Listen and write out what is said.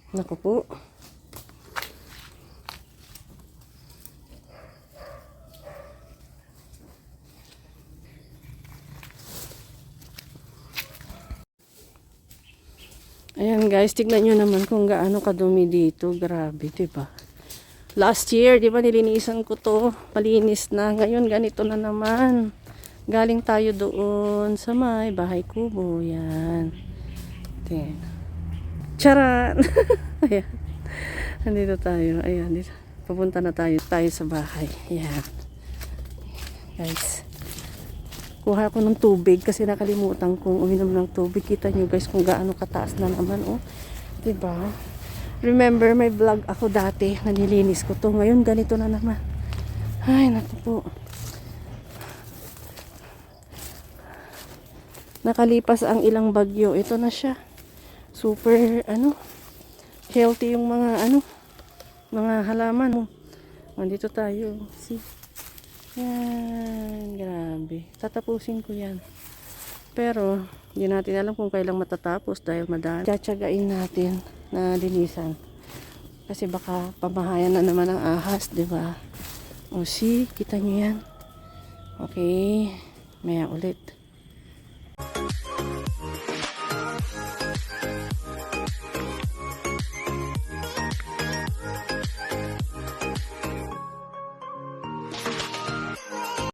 Naku po. Ayan guys, tignan nyo naman kung gaano kadumi dito. Grabe, diba? Last year, diba nilinisan ko to. Palinis na. Ngayon, ganito na naman. Galing tayo doon sa may bahay kubo. Yan. Ayan. Charan! Ayan. Nandito tayo. Ayan. Dito. Papunta na tayo sa bahay. Ayan. Guys. Kuha ko ng tubig kasi nakalimutan kong uminom ng tubig. Kita nyo guys kung gaano kataas na naman. Oh. Diba? Remember, may vlog ako dati. Nanilinis ko to. Ngayon, ganito na naman. Ay, naku po. Nakalipas ang ilang bagyo. Ito na siya. Super, healthy yung mga halaman. Nandito tayo. See? Yan, grabe. Tatapusin ko yan. Pero, hindi natin alam kung kailang matatapos dahil madami. Tsatsagain natin na linisan. Kasi baka pamahayan na naman ang ahas, diba? O, see, kita nyo yan. Okay, maya ulit.